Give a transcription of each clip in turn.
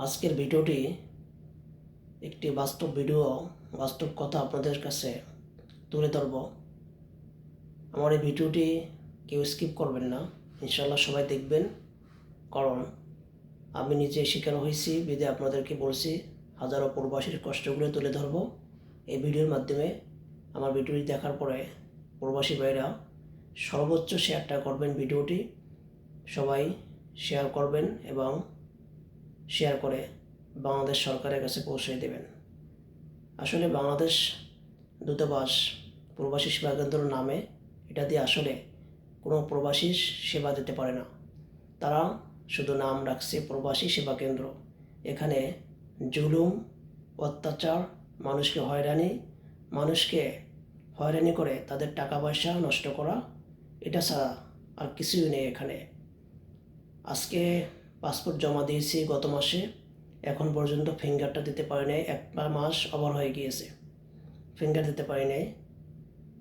আজকের ভিডিওটি একটি বাস্তব ভিডিও, বাস্তব কথা আপনাদের কাছে তুলে ধরব। আমার এই ভিডিওটি কেউ স্কিপ করবেন না, ইনশাআল্লাহ সবাই দেখবেন। কারণ আমি নিজে শিকার হয়েছি, বিধে আপনাদেরকে বলছি হাজারো প্রবাসীর কষ্টগুলো তুলে ধরব এই ভিডিওর মাধ্যমে। আমার ভিডিওটি দেখার পরে প্রবাসী ভাইরা সর্বোচ্চ শেয়ারটা করবেন, ভিডিওটি সবাই শেয়ার করবেন এবং শেয়ার করে বাংলাদেশ সরকারের কাছে পৌঁছে দেবেন। আসলে বাংলাদেশ দূতাবাস প্রবাসী সেবা কেন্দ্র নামে এটা দিয়ে আসলে কোনো প্রবাসী সেবা দিতে পারে না। তারা শুধু নাম রাখছে প্রবাসী সেবা কেন্দ্র। এখানে জুলুম, অত্যাচার, মানুষকে হয়রানি করে তাদের টাকা পয়সা নষ্ট করা, এটা ছাড়া আর কিছুই নেই এখানে। আজকে পাসপোর্ট জমা দিয়েছি গত মাসে, এখন পর্যন্ত ফিঙ্গারটা দিতে পারি নাই। এক মাস ওভার হয়ে গিয়েছে, ফিঙ্গার দিতে পারি নাই।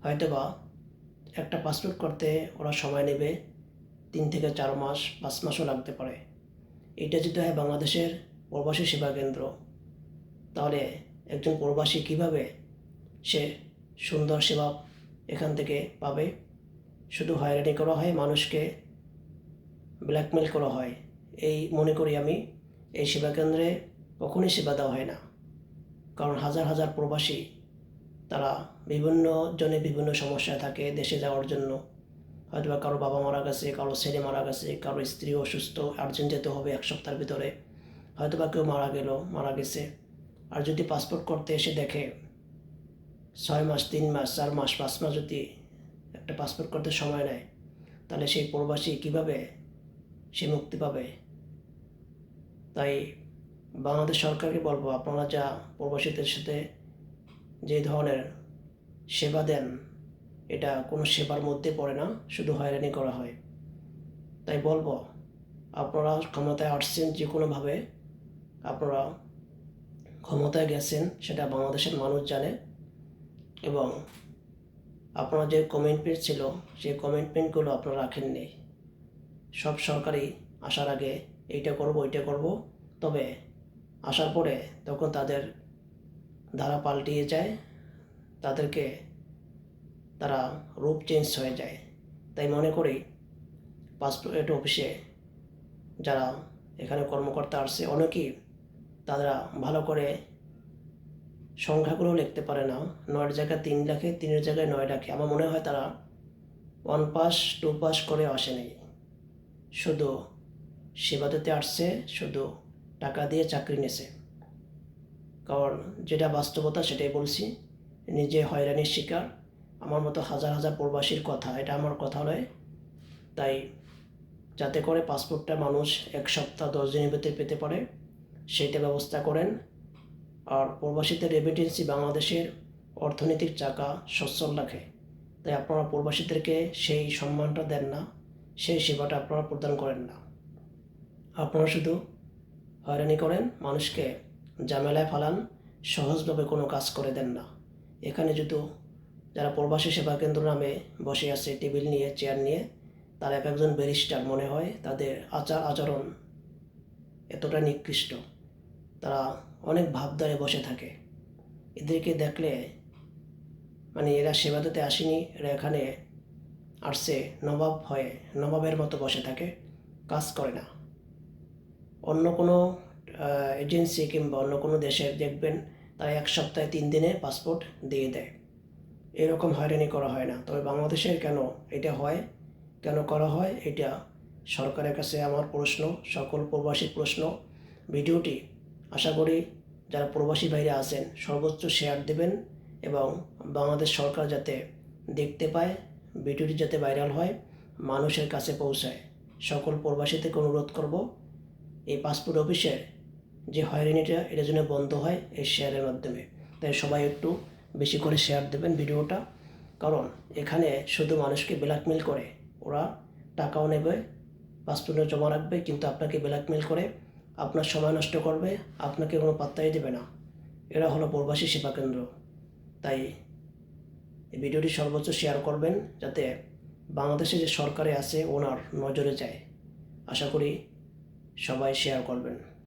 হয়তোবা একটা পাসপোর্ট করতে ওরা সময় নেবে 3 থেকে 4 মাস, 5 মাসও লাগতে পারে। এটা যদি হয় বাংলাদেশের প্রবাসী সেবা কেন্দ্র, তাহলে একজন প্রবাসী কিভাবে সে সুন্দর সেবা এখান থেকে পাবে? শুধু হয়রানি করা হয়, মানুষকে ব্ল্যাকমেল করা হয়। এই মনে করি আমি, এই সেবা কেন্দ্রে কখনই সেবা দেওয়া হয় না। কারণ হাজার হাজার প্রবাসী তারা বিভিন্ন জনে বিভিন্ন সমস্যায় থাকে দেশে যাওয়ার জন্য। হয়তো বা কারো বাবা মারা গেছে, কারো ছেলে মারা গেছে, কারো স্ত্রী অসুস্থ, আর্জেন্ট যেতে হবে 1 সপ্তাহের ভিতরে। হয়তো বা কেউ মারা গেছে। আর যদি পাসপোর্ট করতে এসে দেখে 6 মাস, 3 মাস, 4 মাস, 5 মাস যদি একটা পাসপোর্ট করতে সময় নেয়, তাহলে সেই প্রবাসী কীভাবে সে মুক্তি পাবে? তাই বাংলাদেশ সরকারকে বলবো, আপনারা যা প্রবাসীদের সাথে যে ধরনের সেবা দেন, এটা কোনো সেবার মধ্যে পড়ে না, শুধু হয়রানি করা হয়। তাই বলবো, আপনারা ক্ষমতায় আসছেন যে কোনোভাবে, আপনারা ক্ষমতায় গেছেন সেটা বাংলাদেশের মানুষ জানে। এবং আপনারা যে কমিটমেন্ট ছিল, সেই কমিটমেন্টগুলো আপনারা রাখেননি। সব সরকারি আসার আগে এইটা করব, ওইটা করব, তবে আসার পরে তখন তাদের ধারা পাল্টিয়ে যায়, তারা রূপ চেঞ্জ হয়ে যায়। তাই মনে করি পাসপোর্ট অফিসে যারা এখানে কর্মকর্তা আসছে, অনেকেই তারা ভালো করে সংখ্যাগুলো লিখতে পারে না। 9 জায়গায় 3 লেখে, 3 জায়গায় 9 লেখে। আমার মনে হয় তারা 1 পাস 2 পাস করে আসেনি, শুধু সেবা দিতে আসছে, শুধু টাকা দিয়ে চাকরি নিয়েছে। কারণ যেটা বাস্তবতা সেটাই বলছি, নিজে হয়রানির শিকার। আমার মতো হাজার হাজার প্রবাসীর কথা, এটা আমার কথা নয়। তাই যাতে করে পাসপোর্টটা মানুষ 1 সপ্তাহ 10 দিনের ভিতরে পেতে পারে, সেইটা ব্যবস্থা করেন। আর প্রবাসীদের রেমিটেন্সি বাংলাদেশের অর্থনৈতিক চাকা সচ্ছল রাখে। তাই আপনারা প্রবাসীদেরকে সেই সম্মানটা দেন না, সেই সেবাটা আপনারা প্রদান করেন না। আপনারা শুধু হয়রানি করেন, মানুষকে ঝামেলায় ফালান, সহজভাবে কোনো কাজ করে দেন না। এখানে যদি যারা প্রবাসী সেবা কেন্দ্র নামে বসে আছে টেবিল নিয়ে, চেয়ার নিয়ে, তারা এক একজন ব্যারিস্টার মনে হয়। তাদের আচরণ এতটা নিকৃষ্ট, তারা অনেক ভাবদারে বসে থাকে। এদেরকে দেখলে মানে এরা সেবা দিতে আসেনি, এরা এখানে আসছে নবাব হয়ে, নবাবের মতো বসে থাকে, কাজ করে না। অন্য কোনো এজেন্সি কিংবা অন্য কোনো দেশের দেখবেন তারা 1 সপ্তাহে 3 দিনে পাসপোর্ট দিয়ে দেয়। এরকম হয়রানি করা হয় না। তবে বাংলাদেশের কেন এটা হয়, কেন করা হয়, এটা সরকারের কাছে আমার প্রশ্ন, সকল প্রবাসীর প্রশ্ন। ভিডিওটি আশা করি যারা প্রবাসী বাইরে আছেন সর্বোচ্চ শেয়ার দেবেন এবং বাংলাদেশ সরকার যাতে দেখতে পায়, ভিডিওটি যাতে ভাইরাল হয়, মানুষের কাছে পৌঁছায়। সকল প্রবাসী থেকে অনুরোধ করব, এই পাসপোর্ট অফিসের যে হয়রানিটা, এটা যেন বন্ধ হয় এই শেয়ারের মাধ্যমে। তাই সবাই একটু বেশি করে শেয়ার দেবেন ভিডিওটা। কারণ এখানে শুধু মানুষকে ব্ল্যাকমেল করে, ওরা টাকাও নেবে, পাসপোর্টে জমা রাখবে, কিন্তু আপনাকে ব্ল্যাকমেল করে আপনার সময় নষ্ট করবে, আপনাকে কোনো পাত্তাই দেবে না। এরা হলো প্রবাসী সেবা কেন্দ্র। তাই এই ভিডিওটি সর্বোচ্চ শেয়ার করবেন, যাতে বাংলাদেশে যে সরকারে আছে ওনার নজরে যায়। আশা করি সবাই শেয়ার করবেন।